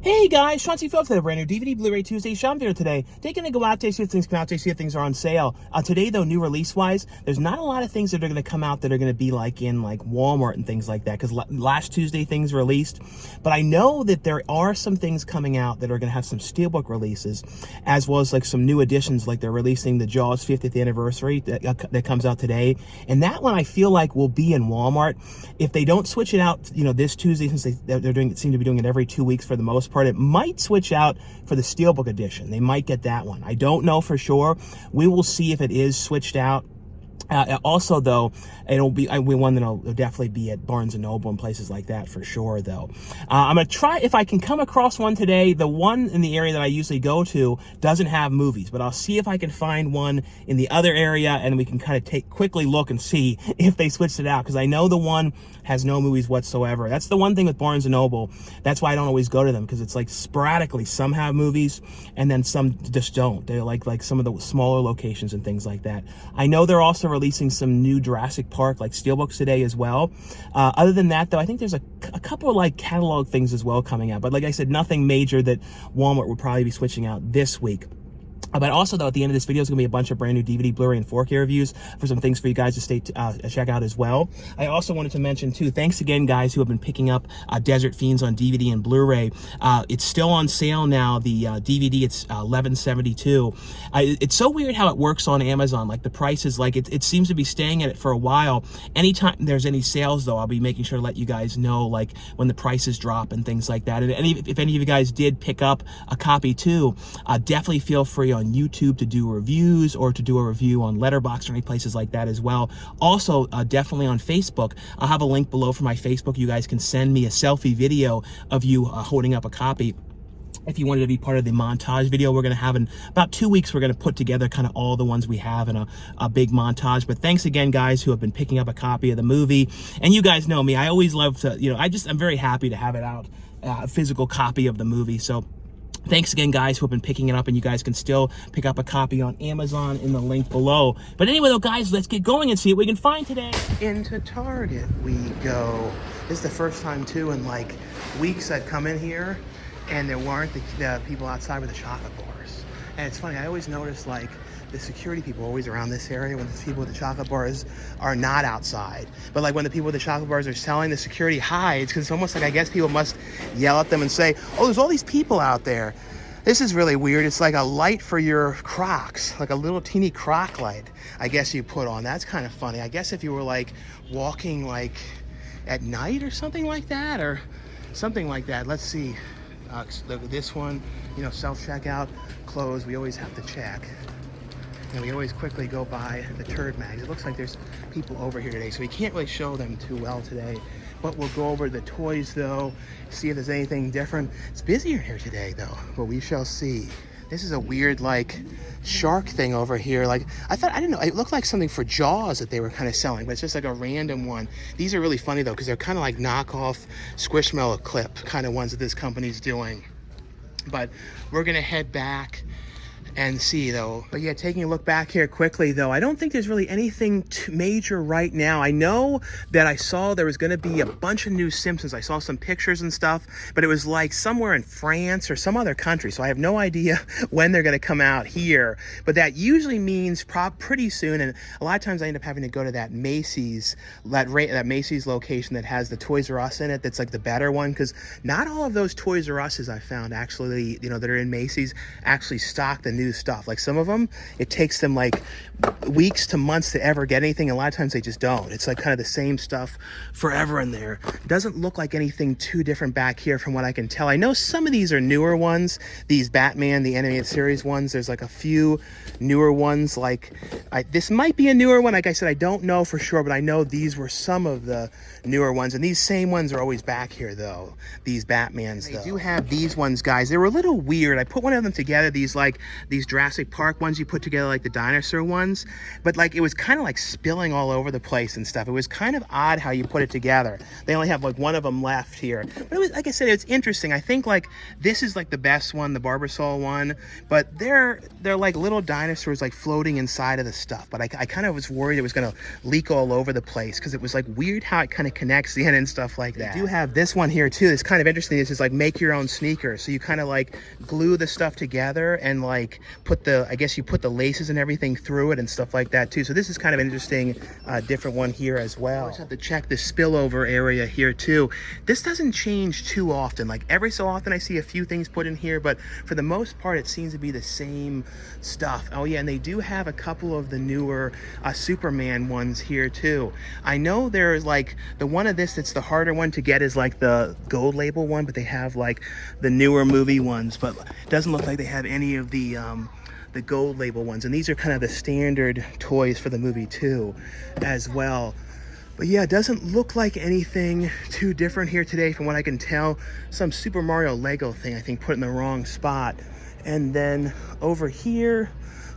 Hey guys, Sean C. Phillips with a brand new DVD Blu-ray Tuesday Sean video today. Taking to go out there, see if things come out there, see if things are on sale. Today though, new release-wise, there's not a lot of things that are going to come out that are going to be like in like Walmart and things like that, because last Tuesday things released. But I know that there are some things coming out that are going to have some Steelbook releases, as well as like some new editions, like they're releasing the Jaws 50th anniversary that comes out today. And that one I feel like will be in Walmart. If they don't switch it out, you know, this Tuesday, since they're doing it, seem to be doing it every 2 weeks for the most part, it might switch out for the Steelbook edition. They might get that one. I don't know for sure. We will see if it is switched out. Also, though, it'll be one that'll definitely be at Barnes & Noble and places like that for sure, though. I'm going to try, if I can come across one today. The one in the area that I usually go to doesn't have movies, but I'll see if I can find one in the other area, and we can kind of quickly look and see if they switched it out, because I know the one has no movies whatsoever. That's the one thing with Barnes & Noble. That's why I don't always go to them, because it's like sporadically some have movies and then some just don't. They're like some of the smaller locations and things like that. I know they're also releasing some new Jurassic Park like Steelbooks today as well. Other than that though, I think there's a couple of like catalog things as well coming out, but like I said, nothing major that Walmart would probably be switching out this week. But also, though, at the end of this video is going to be a bunch of brand new DVD, Blu-ray, and 4K reviews for some things for you guys to check out as well. I also wanted to mention, too, thanks again, guys, who have been picking up Desert Fiends on DVD and Blu-ray. It's still on sale now. The DVD, it's $11.72. It's so weird how it works on Amazon. Like, the price is, like, it seems to be staying at it for a while. Anytime there's any sales, though, I'll be making sure to let you guys know, like, when the prices drop and things like that. And if any of you guys did pick up a copy, too, definitely feel free on YouTube to do reviews, or to do a review on Letterboxd or any places like that as well. Also, definitely on Facebook. I'll have a link below for my Facebook. You guys can send me a selfie video of you holding up a copy. If you wanted to be part of the montage video we're going to have in about 2 weeks, we're going to put together kind of all the ones we have in a big montage. But thanks again, guys, who have been picking up a copy of the movie. And you guys know me. I always love to, you know, I'm very happy to have it out, a physical copy of the movie. So thanks again, guys, who have been picking it up, and you guys can still pick up a copy on Amazon in the link below. But anyway, though, guys, let's get going and see what we can find today. Into Target we go. This is the first time, too, in like weeks I've come in here, and there weren't the people outside with the chocolate bars. And it's funny, I always notice like the security people are always around this area when the people with the chocolate bars are not outside. But like when the people with the chocolate bars are selling, the security hides, because it's almost like, I guess people must yell at them and say, oh, there's all these people out there. This is really weird. It's like a light for your Crocs, like a little teeny Croc light, I guess you put on. That's kind of funny. I guess if you were like walking like at night or something like that, or something like that. Let's see. This one, you know, self-checkout, closed. We always have to check. And we always quickly go by the turd mags. It looks like there's people over here today, so we can't really show them too well today. But we'll go over the toys, though, see if there's anything different. It's busier here today, though, but we shall see. This is a weird, like, shark thing over here. Like, I didn't know, it looked like something for Jaws that they were kind of selling, but it's just like a random one. These are really funny, though, because they're kind of like knockoff Squishmallow clip kind of ones that this company's doing. But we're going to head back and see, though. But yeah, taking a look back here quickly, though, I don't think there's really anything major right now. I know that I saw there was going to be a bunch of new Simpsons. I saw some pictures and stuff, but it was like somewhere in France or some other country, so I have no idea when they're going to come out here. But that usually means pretty soon, and a lot of times I end up having to go to that Macy's, that Macy's location that has the Toys R Us in it, that's like the better one, because not all of those Toys R Us's I found actually, you know, that are in Macy's actually stock the new stuff. Like some of them, it takes them like weeks to months to ever get anything, and a lot of times they just don't. It's like kind of the same stuff forever in there. It doesn't look like anything too different back here from what I can tell. I know some of these are newer ones, these Batman, the animated series ones. There's like a few newer ones, like this might be a newer one. Like I said, I don't know for sure, but I know these were some of the newer ones, and these same ones are always back here, though, these Batmans. They do have these ones, guys. They were a little weird. I put one of them together, these these Jurassic Park ones you put together, like the dinosaur ones, but like it was kind of like spilling all over the place and stuff. It was kind of odd how you put it together. They only have like one of them left here, but it was, like I said, it's interesting. I think like this is like the best one, the Barbasol one, but they're like little dinosaurs like floating inside of the stuff. But I kind of was worried it was going to leak all over the place because it was like weird how it kind of connects in and stuff like that. They do have this one here too. It's kind of interesting. This is like make your own sneaker. So you kind of like glue the stuff together and like put the, I guess you put the laces and everything through it and stuff like that too. So this is kind of an interesting, different one here as well. I always have to check the spillover area here too. This doesn't change too often. Like every so often I see a few things put in here, but for the most part it seems to be the same stuff. Oh yeah, and they do have a couple of the newer Superman ones here too. I know there's like the one of this that's the harder one to get is like the gold label one, but they have like the newer movie ones, but it doesn't look like they have any of the gold label ones. And these are kind of the standard toys for the movie too as well. But yeah, it doesn't look like anything too different here today from what I can tell. Some Super Mario Lego thing, I think, put in the wrong spot. And then over here,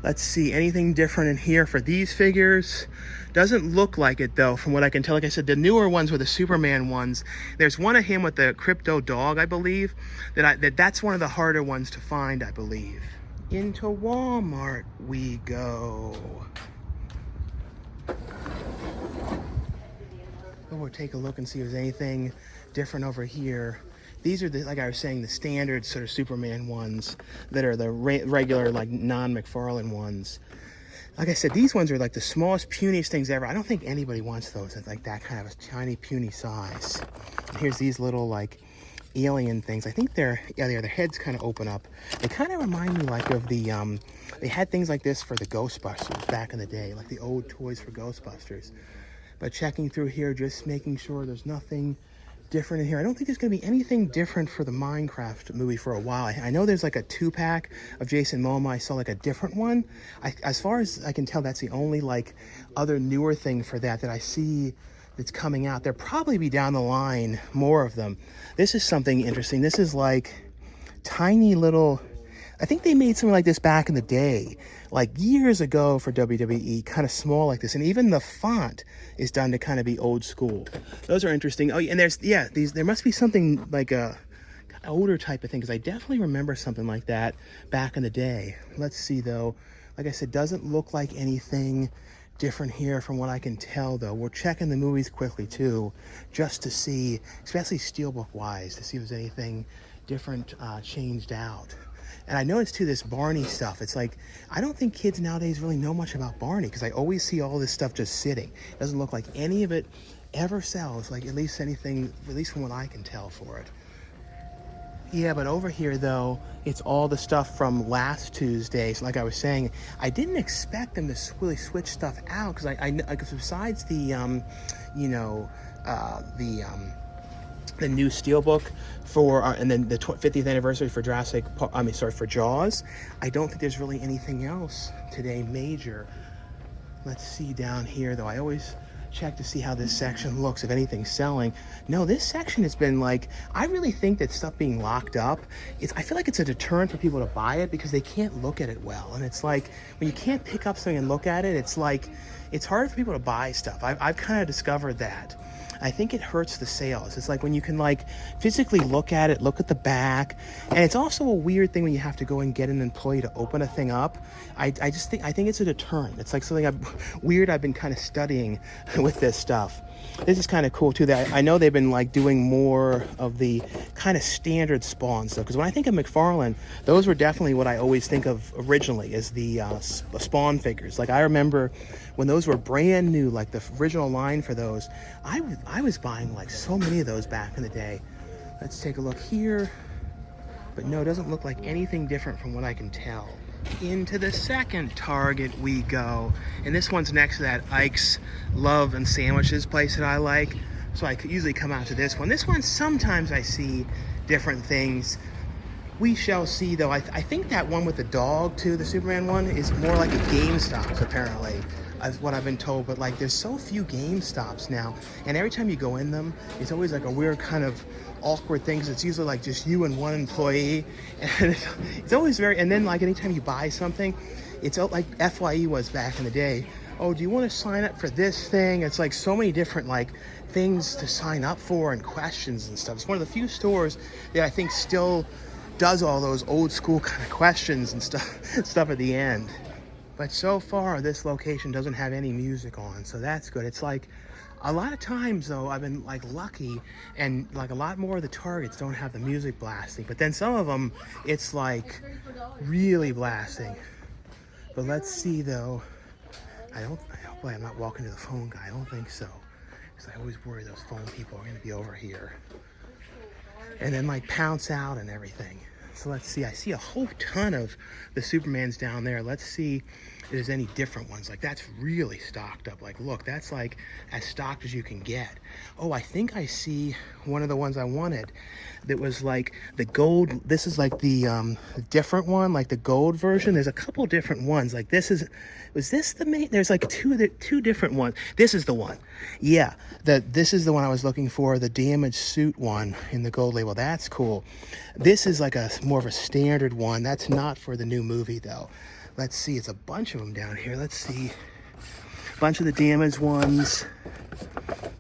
let's see, anything different in here for these figures? Doesn't look like it though, from what I can tell. Like I said, the newer ones were the Superman ones. There's one of him with the Krypto dog, I believe. That's one of the harder ones to find, I believe. Into Walmart we go. We'll take a look and see if there's anything different over here. These are, like I was saying, the standard sort of Superman ones that are the regular, like, non-McFarlane ones. Like I said, these ones are like the smallest, puniest things ever. I don't think anybody wants those at like that kind of a tiny, puny size. And here's these little, like, alien things. I think they're, yeah, their heads kind of open up. They kind of remind me, like, of the, they had things like this for the Ghostbusters back in the day, like the old toys for Ghostbusters. But checking through here, just making sure there's nothing different in here. I don't think there's going to be anything different for the Minecraft movie for a while. I know there's like a 2-pack of Jason Momoa. I saw like a different one. As far as I can tell, that's the only like other newer thing for that I see that's coming out. There'll probably be down the line more of them. This is something interesting. This is like tiny little, I think they made something like this back in the day, like years ago for WWE, kind of small like this. And even the font is done to kind of be old school. Those are interesting. Oh, and there's, yeah, there must be something like a older type of thing, because I definitely remember something like that back in the day. Let's see though. Like I said, doesn't look like anything different here from what I can tell though. We're checking the movies quickly too, just to see, especially Steelbook wise, to see if there's anything different changed out. And I noticed too, this Barney stuff, it's like, I don't think kids nowadays really know much about Barney, because I always see all this stuff just sitting. It doesn't look like any of it ever sells, like at least anything, at least from what I can tell for it. Yeah, but over here though, it's all the stuff from last Tuesday. So like I was saying, I didn't expect them to really switch stuff out, because I besides the, the new Steelbook for, and then the 50th anniversary for for Jaws, I don't think there's really anything else today major. Let's see down here though. I always check to see how this section looks, if anything's selling. No, this section has been like, I really think that stuff being locked up, I feel like it's a deterrent for people to buy it, because they can't look at it well. And it's like, when you can't pick up something and look at it, it's like, it's hard for people to buy stuff. I've kind of discovered that. I think it hurts the sales. It's like when you can like physically look at it, look at the back. And it's also a weird thing when you have to go and get an employee to open a thing up. I think it's a deterrent. It's like something weird I've been kind of studying with this stuff. This is kind of cool too. That I know they've been like doing more of the kind of standard Spawn stuff. Because when I think of McFarlane, those were definitely what I always think of originally as the Spawn figures. Like I remember when those were brand new, like the original line for those, I was buying like so many of those back in the day. Let's take a look here. But no, it doesn't look like anything different from what I can tell. Into the second Target we go. And this one's next to that Ike's Love and Sandwiches place that I like. So I could usually come out to this one. This one, sometimes I see different things. We shall see though. I think that one with the dog too, the Superman one, is more like a GameStop apparently, as what I've been told. But like there's so few GameStops now, and every time you go in them, it's always like a weird kind of awkward things. It's usually like just you and one employee, and it's always very, and then like anytime you buy something, it's like FYE was back in the day. Oh, do you want to sign up for this thing? It's like so many different like things to sign up for and questions and stuff. It's one of the few stores that I think still does all those old school kind of questions and stuff at the end. But so far this location doesn't have any music on, so that's good. It's like a lot of times though I've been like lucky, and like a lot more of the Targets don't have the music blasting, but then some of them it's like really blasting. But let's see though. Hopefully I'm not walking to the phone guy. I don't think so, because I always worry those phone people are going to be over here and then like pounce out and everything. So let's see. I see a whole ton of the Supermans down there. Let's see if there's any different ones. Like that's really stocked up. Like look, that's like as stocked as you can get. Oh, I think I see one of the ones I wanted that was like the gold. This is like the different one, like the gold version. There's a couple different ones. Like this is, was this the main? There's like two different ones. This is the one. Yeah, this is the one I was looking for, the damaged suit one in the gold label. That's cool. This is like a more of a standard one. That's not for the new movie though. Let's see, it's a bunch of them down here. Let's see, a bunch of the damaged ones,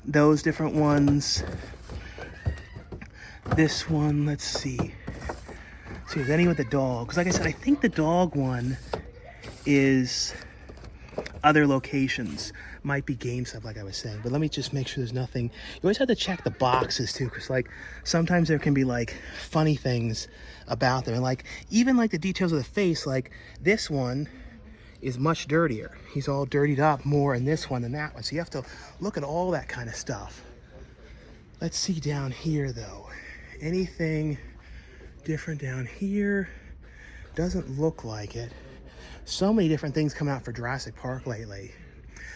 those different ones, this one. Let's see if there's any with the dog, because like I said, I think the dog one is other locations, might be GameStop like I was saying, but let me just make sure there's nothing. You always have to check the boxes too, because like sometimes there can be like funny things about them, and like even like the details of the face, like this one is much dirtier. He's all dirtied up more in this one than that one, so you have to look at all that kind of stuff. Let's see down here though, anything different down here? Doesn't look like it. So many different things come out for Jurassic Park lately.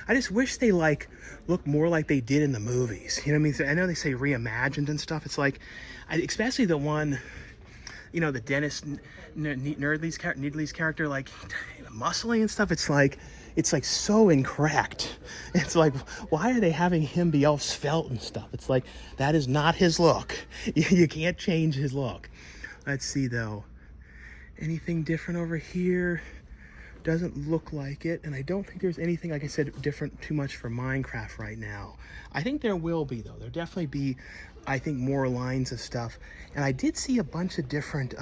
I just wish they like look more like they did in the movies. You know what I mean? So I know they say reimagined and stuff. It's like, especially the one, you know, the Dennis Needley's character, like muscly and stuff. It's like so incorrect. It's like, why are they having him be all svelte and stuff? It's like, that is not his look. You can't change his look. Let's see though. Anything different over here? Doesn't look like it, and I don't think there's anything, like I said, different too much for Minecraft right now. I think there will be though. There'll definitely be, I think, more lines of stuff. And I did see a bunch of different,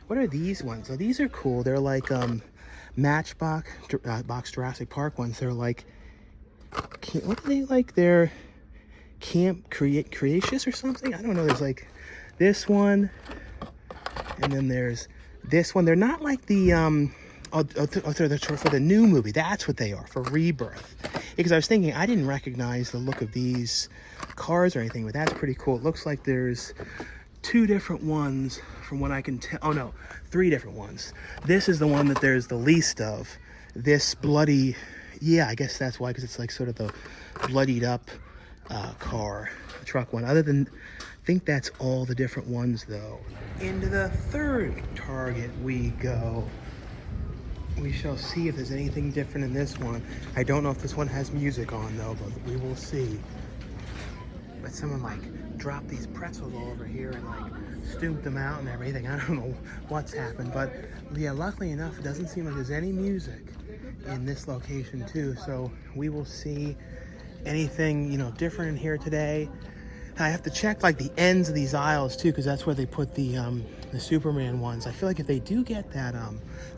what are these ones? Oh, these are cool. They're like Matchbox box Jurassic Park ones. They're like, what are they like? They're Camp Creatious or something? I don't know. There's like this one, and then there's this one. They're not like the for the new movie. That's what they are, for Rebirth. Because I was thinking, I didn't recognize the look of these cars or anything, but that's pretty cool. It looks like there's two different ones from what I can tell. Oh no, three different ones. This is the one that there's the least of. This bloody, yeah, I guess that's why, because it's like sort of the bloodied up truck one. Other than, I think that's all the different ones though. Into the third Target we go. We shall see if there's anything different in this one. I don't know if this one has music on though, but we will see. But someone like dropped these pretzels all over here and like stooped them out and everything. I don't know what's happened, but yeah, luckily enough, it doesn't seem like there's any music in this location too. So we will see anything, you know, different in here today. I have to check like the ends of these aisles too, because that's where they put the Superman ones. I feel like if they do get that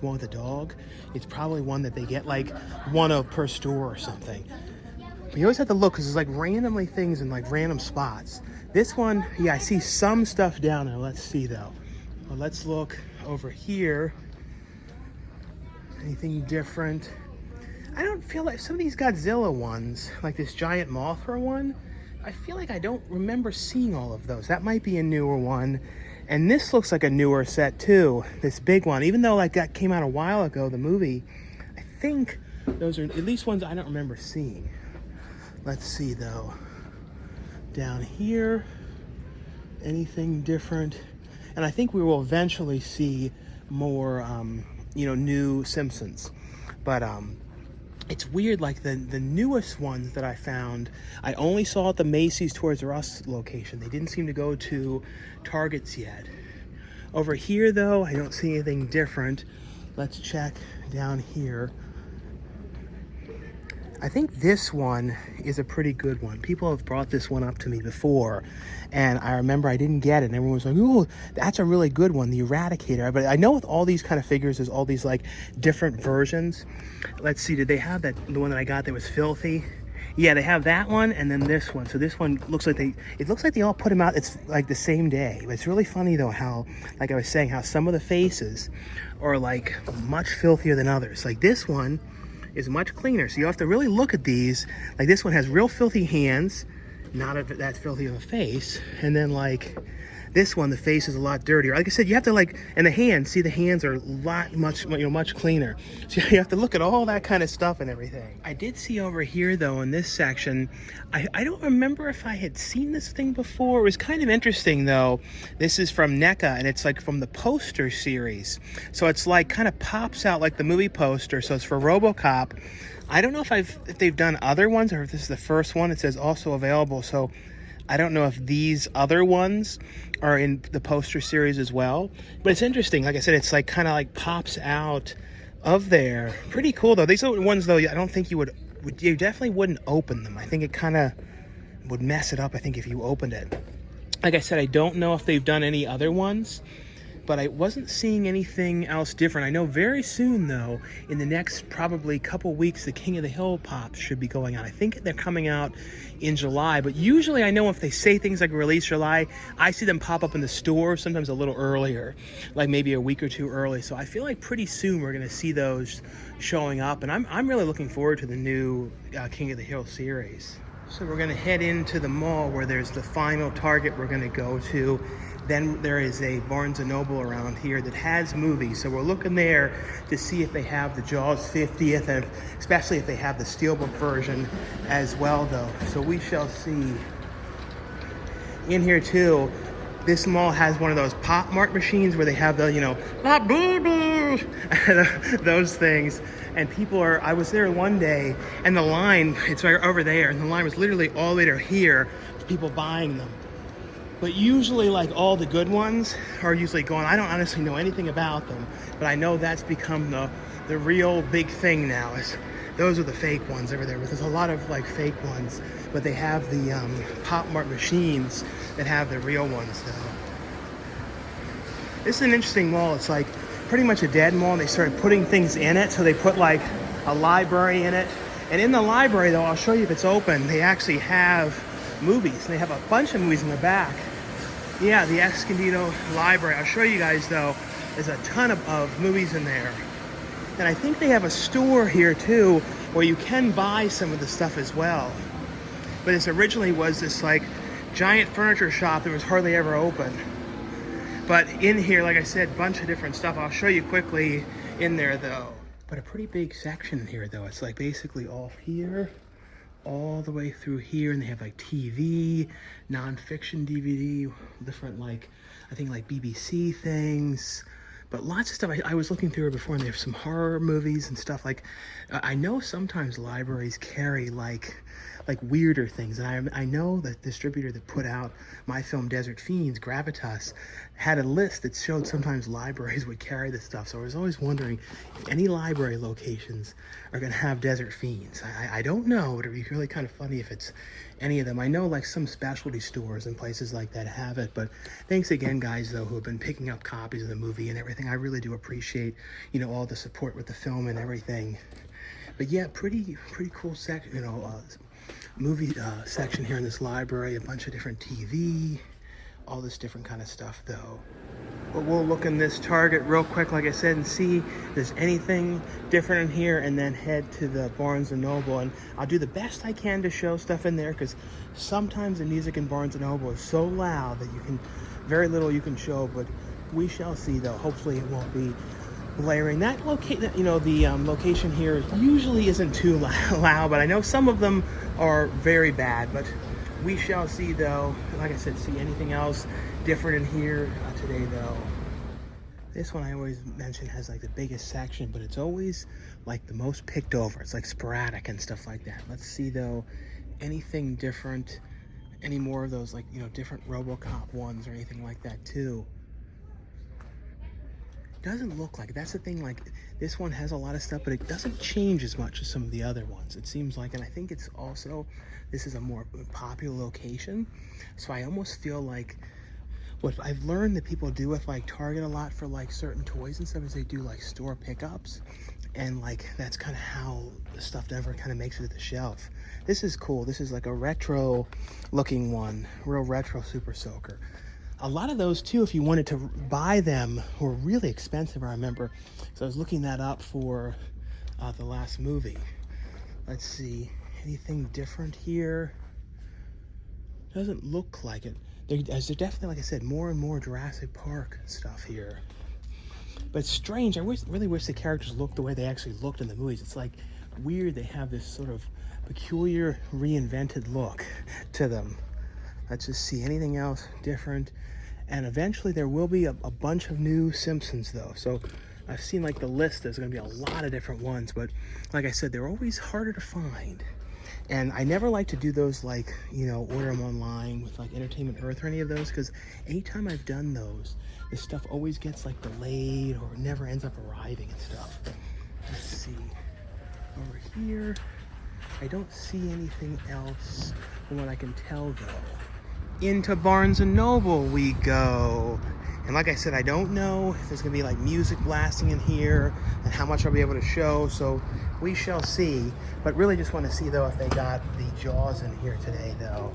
one with the dog, it's probably one that they get like one of per store or something. But you always have to look, because there's like randomly things in like random spots. This one, yeah, I see some stuff down there. Let's see though. Well, let's look over here. Anything different? I don't feel like some of these Godzilla ones, like this giant Mothra one, I feel like I don't remember seeing all of those. That might be a newer one. And this looks like a newer set too, this big one. Even though like that came out a while ago, the movie, I think those are at least ones I don't remember seeing. Let's see though. Down here, anything different? And I think we will eventually see more, you know, new Simpsons. But it's weird, like the newest ones that I found, I only saw at the Macy's Toys R Us location. They didn't seem to go to Targets yet. Over here though, I don't see anything different. Let's check down here. I think this one is a pretty good one. People have brought this one up to me before, and I remember I didn't get it, and everyone was like, oh, that's a really good one, the Eradicator. But I know with all these kind of figures, there's all these like different versions. Let's see, did they have that, the one that I got that was filthy? Yeah, they have that one and then this one. So this one looks like it looks like they all put them out, it's like the same day. But it's really funny though how, like I was saying, how some of the faces are like much filthier than others. Like this one is much cleaner, so you have to really look at these. Like this one has real filthy hands, not that filthy of a face, and then like this one, the face is a lot dirtier. Like I said, you have to like, and the hands, see the hands are a lot, much cleaner. So you have to look at all that kind of stuff and everything. I did see over here though, in this section, I don't remember if I had seen this thing before. It was kind of interesting though. This is from NECA, and it's like from the poster series. So it's like kind of pops out like the movie poster. So it's for RoboCop. I don't know if they've done other ones or if this is the first one. It says also available. So I don't know if these other ones are in the poster series as well, but it's interesting. Like I said, it's like kind of like pops out of there. Pretty cool though. These are ones though, I don't think you definitely wouldn't open them. I think it kind of would mess it up, I think, if you opened it. Like I said, I don't know if they've done any other ones, but I wasn't seeing anything else different. I know very soon though, in the next probably couple weeks, the King of the Hill pops should be going out. I think they're coming out in July, but usually I know if they say things like release July, I see them pop up in the store sometimes a little earlier, like maybe a week or two early. So I feel like pretty soon we're going to see those showing up, and I'm really looking forward to the new King of the Hill series. So we're going to head into the mall where there's the final Target we're going to go to. Then there is a Barnes & Noble around here that has movies. So we're looking there to see if they have the Jaws 50th, and especially if they have the Steelbook version as well though. So we shall see. In here too, this mall has one of those Pop Mart machines where they have the, you know, Labubu, those things. And people are, I was there one day and the line, it's right over there, and the line was literally all the way to here, people buying them. But usually, like, all the good ones are usually gone. I don't honestly know anything about them, but I know that's become the real big thing now. Is those are the fake ones over there. But there's a lot of like fake ones, but they have the Pop Mart machines that have the real ones though. This is an interesting mall. It's like pretty much a dead mall, and they started putting things in it. So they put like a library in it, and in the library though, I'll show you if it's open, they actually have movies. They have a bunch of movies in the back. Yeah, the Escondido Library. I'll show you guys though, there's a ton of movies in there. And I think they have a store here too where you can buy some of the stuff as well. But this originally was this like giant furniture shop that was hardly ever open. But in here, like I said, bunch of different stuff. I'll show you quickly in there though. But a pretty big section here though. It's like basically off here, all the way through here, and they have like TV, non-fiction DVD, different like, I think like BBC things, but lots of stuff. I was looking through it before, and they have some horror movies and stuff. Like, I know sometimes libraries carry like weirder things, and I know that the distributor that put out my film Desert Fiends, Gravitas, had a list that showed sometimes libraries would carry this stuff. So I was always wondering if any library locations are going to have Desert Fiends. I don't know, but it'd be really kind of funny if it's any of them. I know like some specialty stores and places like that have it, but thanks again guys though who have been picking up copies of the movie and everything. I really do appreciate, you know, all the support with the film and everything. But yeah, pretty cool section, you know, movie section here in this library. A bunch of different TV, all this different kind of stuff though. But we'll look in this Target real quick, like I said, and see if there's anything different in here, and then head to the Barnes & Noble. And I'll do the best I can to show stuff in there, because sometimes the music in Barnes & Noble is so loud that you can, very little you can show, but we shall see though. Hopefully it won't be blaring. That you know, the location here usually isn't too loud, but I know some of them are very bad, but we shall see though. Like I said, see anything else different in here today though. This one I always mention has like the biggest section, but it's always like the most picked over. It's like sporadic and stuff like that. Let's see though, anything different, any more of those like, you know, different RoboCop ones or anything like that too. Doesn't look like it. That's the thing, like this one has a lot of stuff, but it doesn't change as much as some of the other ones, it seems like. And I think it's also, this is a more popular location, so I almost feel like what I've learned that people do with like Target a lot for like certain toys and stuff is they do like store pickups, and like that's kind of how the stuff never kind of makes it to the shelf. This is cool. This is like a retro looking one, real retro Super Soaker. A lot of those too, if you wanted to buy them, were really expensive, I remember. So I was looking that up for the last movie. Let's see, anything different here? Doesn't look like it. There's definitely, like I said, more and more Jurassic Park stuff here. But it's strange. I really wish the characters looked the way they actually looked in the movies. It's like weird they have this sort of peculiar reinvented look to them. Let's just see anything else different. And eventually there will be a bunch of new Simpsons though. So I've seen like the list, there's gonna be a lot of different ones, but like I said, they're always harder to find. And I never like to do those like, you know, order them online with like Entertainment Earth or any of those, because anytime I've done those, the stuff always gets like delayed or never ends up arriving and stuff. Let's see, over here, I don't see anything else from what I can tell though. Into Barnes & Noble we go. And like I said, I don't know if there's gonna be like music blasting in here and how much I'll be able to show, so we shall see. But really just want to see though if they got the Jaws in here today though.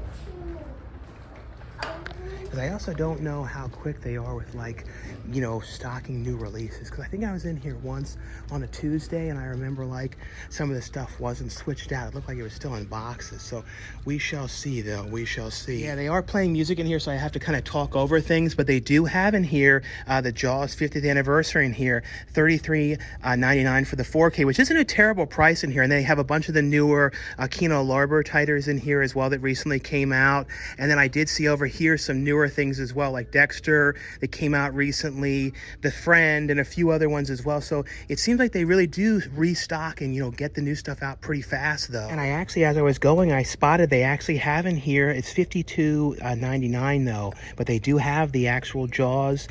Because I also don't know how quick they are with like, you know, stocking new releases. Because I think I was in here once on a Tuesday and I remember like some of the stuff wasn't switched out. It looked like it was still in boxes. So we shall see though, we shall see. Yeah, they are playing music in here, so I have to kind of talk over things. But they do have in here the Jaws 50th anniversary in here, $33.99 for the 4K, which isn't a terrible price in here. And they have a bunch of the newer Kino Lorber titles in here as well that recently came out. And then I did see over here some newer things as well, like Dexter that came out recently, The Friend, and a few other ones as well. So it seems like they really do restock and, you know, get the new stuff out pretty fast though. And I actually, as I was going, I spotted they actually have in here, it's $52.99 though, but they do have the actual Jaws,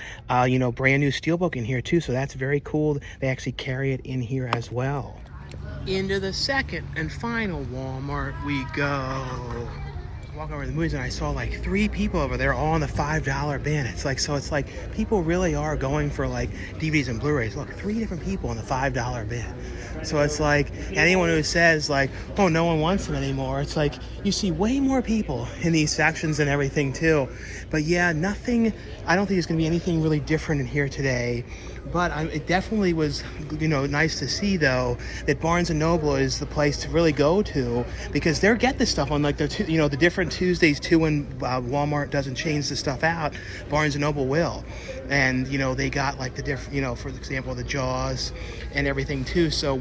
you know, brand new Steelbook in here too. So that's very cool. They actually carry it in here as well. Into the second and final Walmart we go. Walk over to the movies and I saw like 3 people over there all in the $5 bin. It's like, so it's like people really are going for like DVDs and Blu-rays. Look, 3 different people in the $5 bin. So it's like anyone who says like, oh, no one wants them anymore, it's like you see way more people in these sections and everything too. But yeah, nothing, I don't think there's gonna be anything really different in here today. But it definitely was, you know, nice to see though that Barnes & Noble is the place to really go to, because they'll get this stuff on like the, you know, the different Tuesdays too, when Walmart doesn't change the stuff out, Barnes & Noble will. And, you know, they got like the different, you know, for example, the Jaws and everything too. So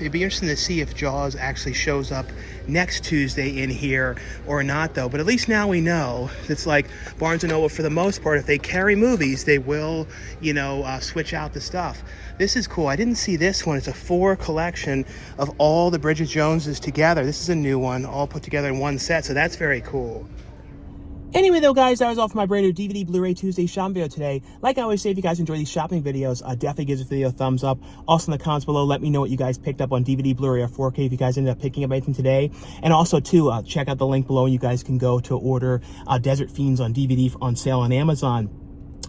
it'd be interesting to see if Jaws actually shows up next Tuesday in here or not though. But at least now we know it's like Barnes & Noble, for the most part, if they carry movies, they will, you know, switch out the stuff. This is cool. I didn't see this one. It's a 4 collection of all the Bridget Joneses together. This is a new one, all put together in one set, so that's very cool. Anyway though, guys, that was all for my brand new DVD Blu-ray Tuesday shopping video today. Like I always say, if you guys enjoy these shopping videos, definitely give this video a thumbs up. Also in the comments below, let me know what you guys picked up on DVD, Blu-ray, or 4K if you guys ended up picking up anything today. And also too, check out the link below and you guys can go to order Desert Fiends on DVD on sale on Amazon.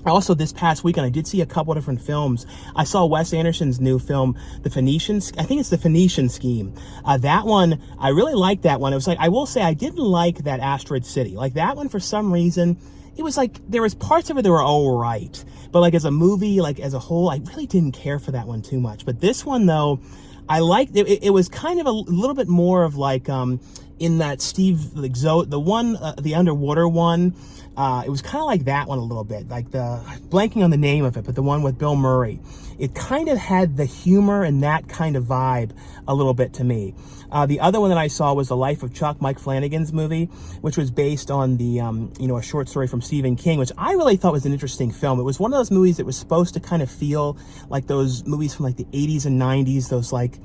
Also, this past weekend, I did see a couple different films. I saw Wes Anderson's new film, The Phoenician, I think it's The Phoenician Scheme. That one, I really liked that one. It was like, I will say, I didn't like that Asteroid City. Like that one, for some reason, it was like, there was parts of it that were all right. But like as a movie, like as a whole, I really didn't care for that one too much. But this one though, I liked it. It was kind of a little bit more of like, in that Steve, like the one, the underwater one, It was kind of like that one a little bit, like blanking on the name of it, but the one with Bill Murray. It kind of had the humor and that kind of vibe a little bit to me. The other one that I saw was The Life of Chuck, Mike Flanagan's movie, which was based on the, a short story from Stephen King, which I really thought was an interesting film. It was one of those movies that was supposed to kind of feel like those movies from like the 80s and 90s, those like,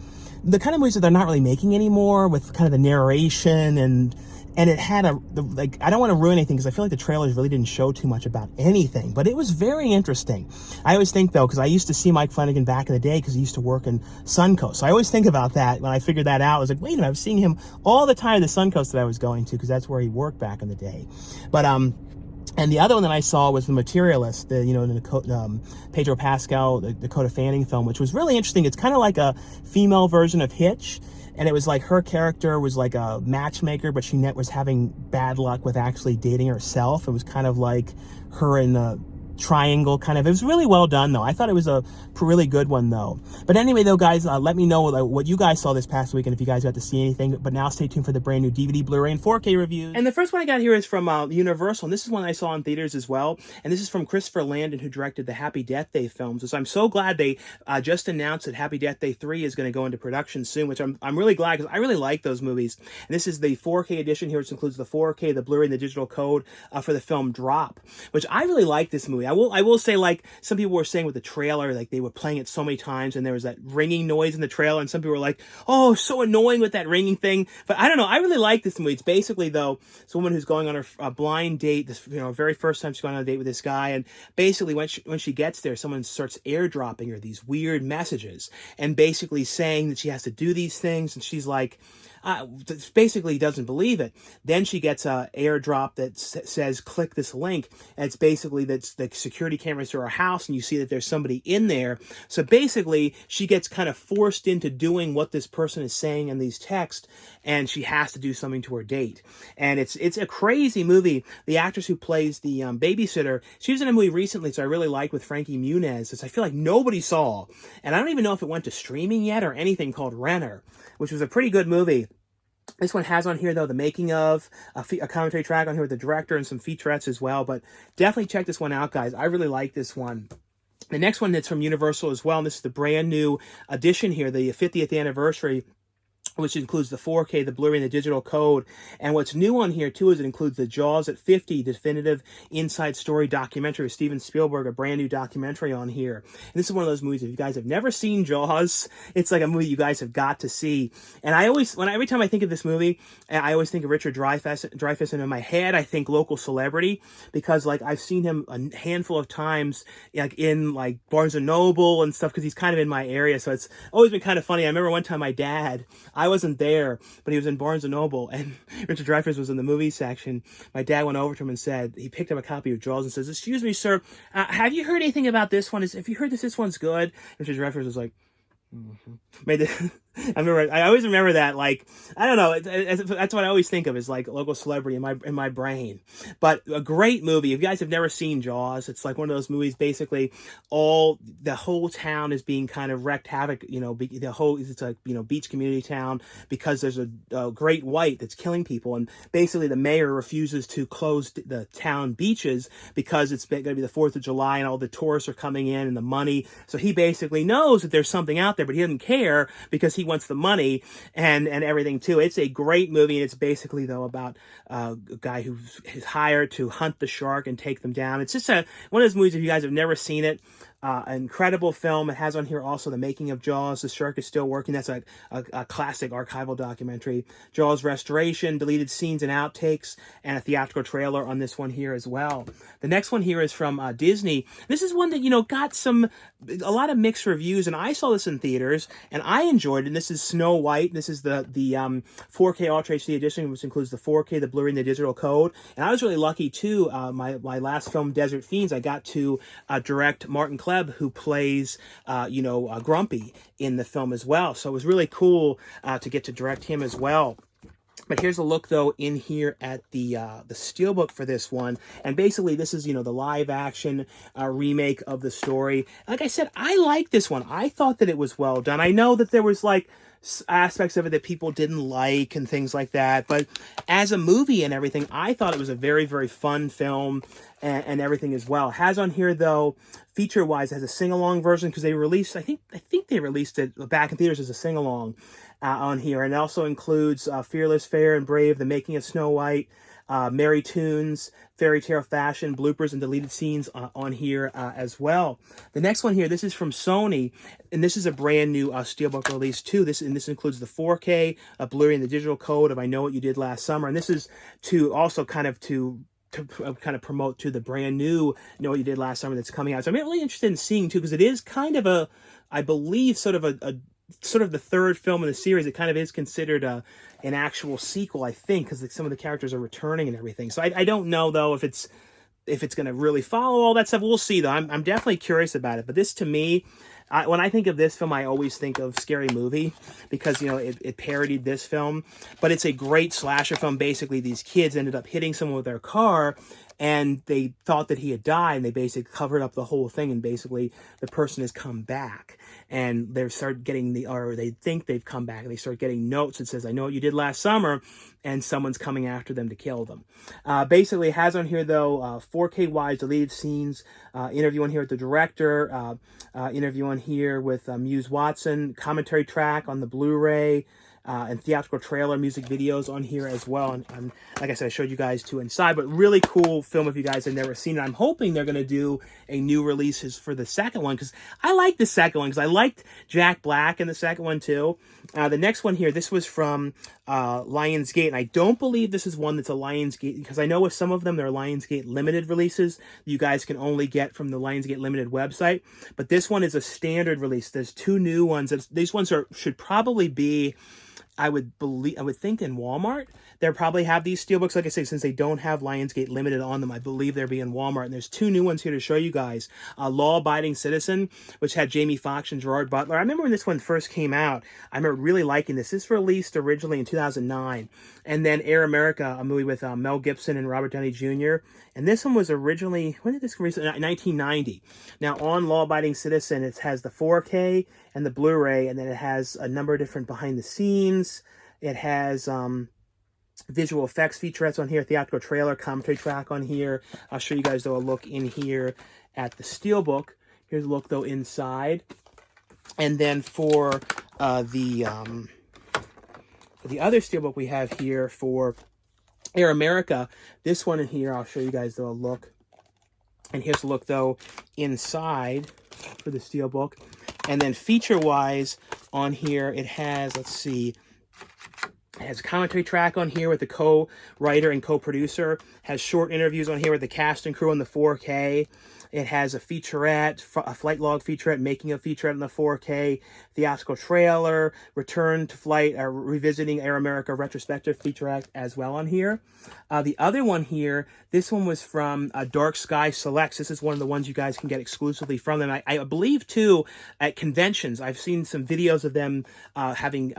the kind of movies that they're not really making anymore, with kind of the narration and it had I don't want to ruin anything because I feel like the trailers really didn't show too much about anything, but it was very interesting. I always think though, because I used to see Mike Flanagan back in the day because he used to work in Suncoast. So I always think about that when I figured that out. I was like, wait a minute, I was seeing him all the time at the Suncoast that I was going to because that's where he worked back in the day. But, and the other one that I saw was The Materialist, Pedro Pascal, the Dakota Fanning film, which was really interesting. It's kind of like a female version of Hitch. And it was like her character was like a matchmaker, but she was having bad luck with actually dating herself. It was kind of like her in a triangle kind of. It was really well done though. I thought it was a really good one though. But anyway though, guys, let me know what you guys saw this past week and if you guys got to see anything. But now stay tuned for the brand new DVD, Blu-ray, and 4K reviews. And the first one I got here is from Universal, and this is one I saw in theaters as well. And this is from Christopher Landon, who directed the Happy Death Day films. So I'm so glad they just announced that Happy Death Day 3 is going to go into production soon, which I'm really glad because I really like those movies. And this is the 4K edition here, which includes the 4K, the Blu-ray, and the digital code for the film Drop, which I really like this movie. I will say, like some people were saying with the trailer, like they were playing it so many times and there was that ringing noise in the trailer, and some people were like, oh, so annoying with that ringing thing. But I don't know, I really like this movie. It's basically though, it's a woman who's going on her blind date, this very first time she's going on a date with this guy, and basically when she gets there, someone starts airdropping her these weird messages and basically saying that she has to do these things, and she's like, basically doesn't believe it. Then she gets a airdrop that says click this link, and it's basically that's the security cameras to her house, and you see that there's somebody in there. So basically she gets kind of forced into doing what this person is saying in these texts, and she has to do something to her date. And it's a crazy movie. The actress who plays the babysitter, she was in a movie recently, so I really like, with Frankie Muniz, that I feel like nobody saw, and I don't even know if it went to streaming yet or anything, called Renner, which was a pretty good movie. This one has on here, though, the making of, a commentary track on here with the director and some featurettes as well. But definitely check this one out, guys. I really like this one. The next one that's from Universal as well, and this is the brand new edition here, the 50th anniversary, which includes the 4K, the Blu-ray, and the digital code. And what's new on here, too, is it includes the Jaws at 50 definitive inside story documentary with Steven Spielberg, a brand new documentary on here. And this is one of those movies, if you guys have never seen Jaws, it's like a movie you guys have got to see. And every time I think of this movie, I always think of Richard Dreyfuss, and in my head, I think local celebrity, because, like, I've seen him a handful of times, like, in, like, Barnes & Noble and stuff, because he's kind of in my area, so it's always been kind of funny. I remember one time my dad, I wasn't there, but he was in Barnes & Noble, and Richard Dreyfuss was in the movie section. My dad went over to him and said, he picked up a copy of Jaws and says, excuse me, sir, have you heard anything about this one? Have you heard this one's good? Richard Dreyfuss was like, I always remember that, like, I don't know, that's what I always think of, is like local celebrity in my brain. But a great movie. If you guys have never seen Jaws, it's like one of those movies, basically the whole town is being kind of wrecked havoc, it's a beach community town, because there's a great white that's killing people, and basically the mayor refuses to close the town beaches because it's going to be the 4th of July and all the tourists are coming in and the money. So he basically knows that there's something out there, but he doesn't care because he wants the money and everything too. It's a great movie, and it's basically though about a guy who's hired to hunt the shark and take them down. It's just one of those movies, if you guys have never seen it, an incredible film. It has on here also the making of Jaws, The Shark is Still Working. That's a classic archival documentary. Jaws restoration, deleted scenes and outtakes, and a theatrical trailer on this one here as well. The next one here is from Disney. This is one that, got a lot of mixed reviews, and I saw this in theaters, and I enjoyed it. And this is Snow White. This is the 4K Ultra HD Edition, which includes the 4K, the Blu-ray, and the digital code. And I was really lucky, too. My last film, Desert Fiends, I got to direct Marc and Klebba, who plays, Grumpy in the film as well. So it was really cool to get to direct him as well. But here's a look, though, in here at the Steelbook for this one. And basically, this is, the live-action remake of the story. Like I said, I like this one. I thought that it was well done. I know that there was, like, aspects of it that people didn't like and things like that. But as a movie and everything, I thought it was a very, very fun film and everything as well. It has on here, though, feature-wise, has a sing-along version because they released, I think they released it back in theaters as a sing-along on here. And it also includes Fearless, Fair, and Brave, The Making of Snow White, Merry Tunes, Fairy Tale Fashion, bloopers and deleted scenes on here as well. The next one here, this is from Sony, and this is a brand new Steelbook release too. This includes the 4K, Blu-ray and the digital code of I Know What You Did Last Summer, and this is to also kind of promote to the brand new Know What You Did Last Summer that's coming out. So I'm really interested in seeing too, because it is kind of I believe, sort of the third film in the series. It kind of is considered an actual sequel, I think, because some of the characters are returning and everything. So I don't know, though, if it's going to really follow all that stuff. We'll see, though. I'm definitely curious about it. But this, to me, when I think of this film, I always think of Scary Movie because, it parodied this film. But it's a great slasher film. Basically, these kids ended up hitting someone with their car, and they thought that he had died, and they basically covered up the whole thing, and basically the person has come back, and they start getting or they think they've come back, and they start getting notes that says, I know what you did last summer, and someone's coming after them to kill them. Basically, it has on here, though, 4K wise deleted scenes, interview on here with the director, interview on here with Muse Watson, commentary track on the Blu-ray, and theatrical trailer music videos on here as well. And like I said, I showed you guys two inside, but really cool film if you guys have never seen it. I'm hoping they're going to do a new releases for the second one, because I like the second one, because I liked Jack Black in the second one too. The next one here, this was from Lionsgate, and I don't believe this is one that's a Lionsgate, because I know with some of them, they're Lionsgate limited releases you guys can only get from the Lionsgate limited website, but this one is a standard release. There's two new ones. These ones should probably be, I would think, in Walmart. They'll probably have these steelbooks. Like I say, since they don't have Lionsgate limited on them, I believe they'll be in Walmart. And there's two new ones here to show you guys. Law Abiding Citizen, which had Jamie Foxx and Gerard Butler. I remember when this one first came out, I remember really liking this. This released originally in 2009. And then Air America, a movie with Mel Gibson and Robert Downey Jr. And this one was originally, when did this release? 1990. Now, on Law Abiding Citizen, it has the 4K and the Blu-ray, and then it has a number of different behind the scenes. It has visual effects featurettes on here, theatrical trailer, commentary track on here. I'll show you guys, though, a look in here at the Steelbook. Here's a look, though, inside. And then for the other Steelbook we have here for Air America, this one in here, I'll show you guys, though, a look. And here's a look, though, inside for the Steelbook. And then feature-wise on here, it has, let's see, it has a commentary track on here with the co-writer and co-producer. Has short interviews on here with the cast and crew on the 4K. It has a featurette, a flight log featurette, making a featurette in the 4K, theatrical trailer, return to flight, revisiting Air America retrospective featurette as well on here. The other one here, this one was from Dark Sky Selects. This is one of the ones you guys can get exclusively from them. I believe, too, at conventions. I've seen some videos of them having,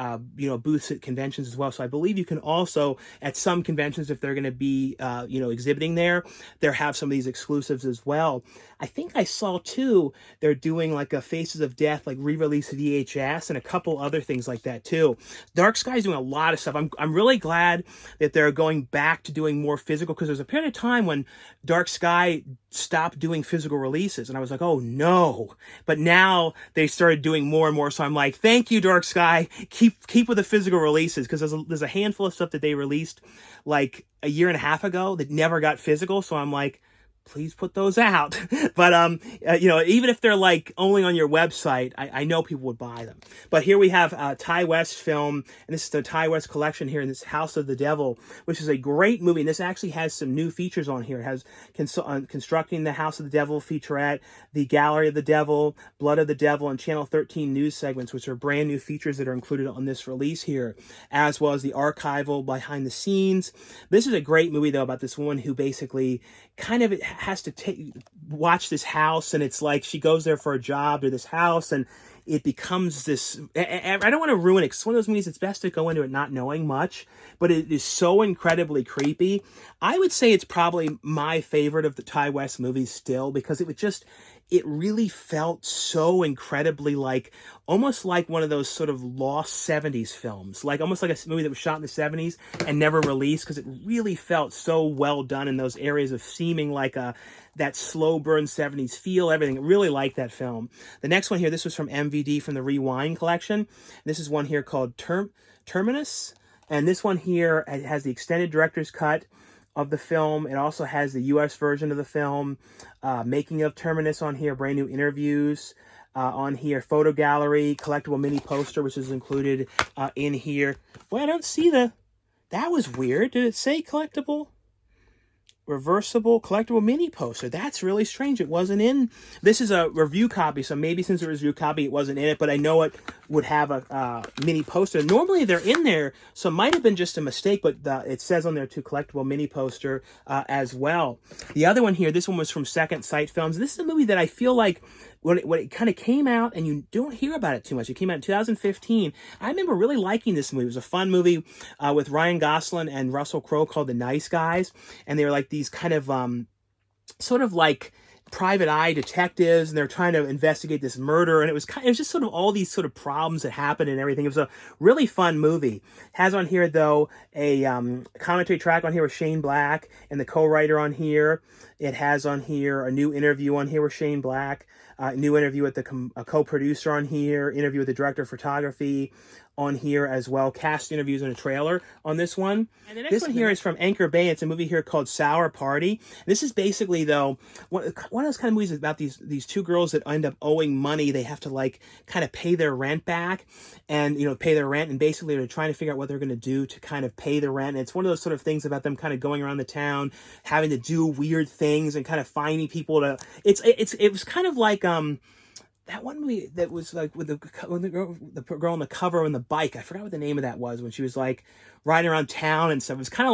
booths at conventions as well. So I believe you can also, at some conventions, if they're going to be, exhibiting there, they'll have some of these exclusives as well. I think I saw, too, they're doing like a Faces of Death, like re-release VHS, and a couple other things like that, too. Dark Sky's doing a lot of stuff. I'm really glad that they're going back to doing more physical, because there's a period of time when Dark Sky stopped doing physical releases, and I was like, oh, no. But now they started doing more and more, so I'm like, thank you, Dark Sky. Keep with the physical releases, because there's a handful of stuff that they released like a year and a half ago that never got physical, so I'm like, please put those out. But, even if they're like only on your website, I know people would buy them. But here we have Ty West film, and this is the Ty West collection here in this House of the Devil, which is a great movie. And this actually has some new features on here. It has Constructing the House of the Devil featurette, The Gallery of the Devil, Blood of the Devil, and Channel 13 news segments, which are brand new features that are included on this release here, as well as the archival behind the scenes. This is a great movie, though, about this woman who basically kind of has to watch this house, and it's like she goes there for a job to this house, and it becomes this, I don't want to ruin it, because it's one of those movies, it's best to go into it not knowing much, but it is so incredibly creepy. I would say it's probably my favorite of the Ty West movies still, because it really felt so incredibly like, almost like one of those sort of lost 70s films, like almost like a movie that was shot in the 70s and never released, because it really felt so well done in those areas of seeming like that slow burn 70s feel, everything. I really liked that film. The next one here, this was from MVD from the Rewind collection. This is one here called Terminus, and this one here has the extended director's cut of the film. It also has the US version of the film, making of Terminus on here, brand new interviews on here, photo gallery, collectible mini poster, which is included in here. Well, I don't see that was weird. Did it say collectible? Reversible collectible mini poster. That's really strange. It wasn't in. This is a review copy, so maybe since it was a review copy, it wasn't in it, but I know it would have a mini poster. Normally they're in there, so it might have been just a mistake, but it says on there too, collectible mini poster as well. The other one here, this one was from Second Sight Films. This is a movie that I feel like when it kind of came out, and you don't hear about it too much. It came out in 2015. I remember really liking this movie. It was a fun movie with Ryan Gosling and Russell Crowe called The Nice Guys, and they were like these kind of sort of like private eye detectives, and they're trying to investigate this murder, and it was just sort of all these sort of problems that happened and everything. It was a really fun movie. Has on here though a commentary track on here with Shane Black and the co-writer on here. It has on here a new interview on here with Shane Black, new interview with a co-producer on here, interview with the director of photography on here as well, cast interviews and a trailer on this one. And the next one here is from Anchor Bay. It's a movie here called Sour Party. This is basically, though, one of those kind of movies about these two girls that end up owing money. They have to like kind of pay their rent back, and pay their rent, and basically they're trying to figure out what they're going to do to kind of pay the rent. And it's one of those sort of things about them kind of going around the town, having to do weird things and kind of finding people to. It was kind of like that one movie that was like with the girl on the cover on the bike. I forgot what the name of that was, when she was like riding around town and stuff. It was kind of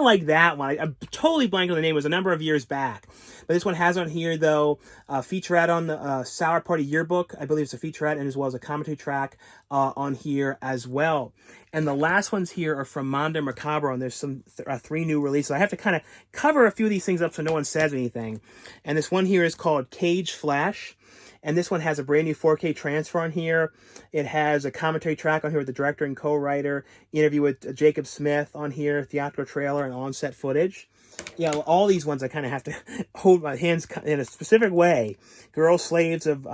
like that one. I'm totally blank on the name. It was a number of years back. But this one has on here though a featurette on the Sour Party yearbook. I believe it's a featurette, and as well as a commentary track on here as well. And the last ones here are from Mondo Macabro, and there's some 3 new releases. I have to kind of cover a few of these things up so no one says anything. And this one here is called Cage Flash. And this one has a brand new 4K transfer on here. It has a commentary track on here with the director and co-writer, interview with Jacob Smith on here, theatrical trailer, and on-set footage. All these ones I kind of have to hold my hands in a specific way. Girl Slaves of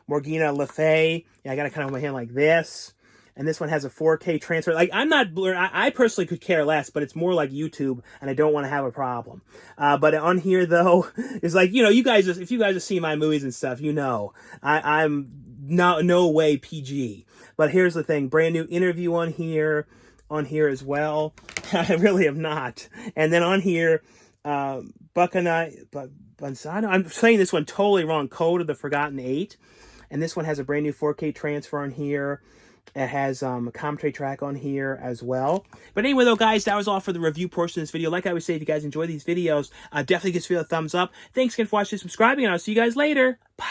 Morgana Le Fay. I got to kind of hold my hand like this. And this one has a 4K transfer. Like, I'm not blurred. I personally could care less, but it's more like YouTube, and I don't want to have a problem. But on here, though, it's like, you guys, if you guys have seen my movies and stuff, I'm no way PG. But here's the thing. Brand new interview on here as well. I really am not. And then on here, Bansano. I'm saying this one totally wrong. Code of the Forgotten Eight. And this one has a brand new 4K transfer on here. It has a commentary track on here as well. But anyway, though, guys, that was all for the review portion of this video. Like I always say, if you guys enjoy these videos, definitely give us a thumbs up. Thanks again for watching and subscribing, and I'll see you guys later. Bye.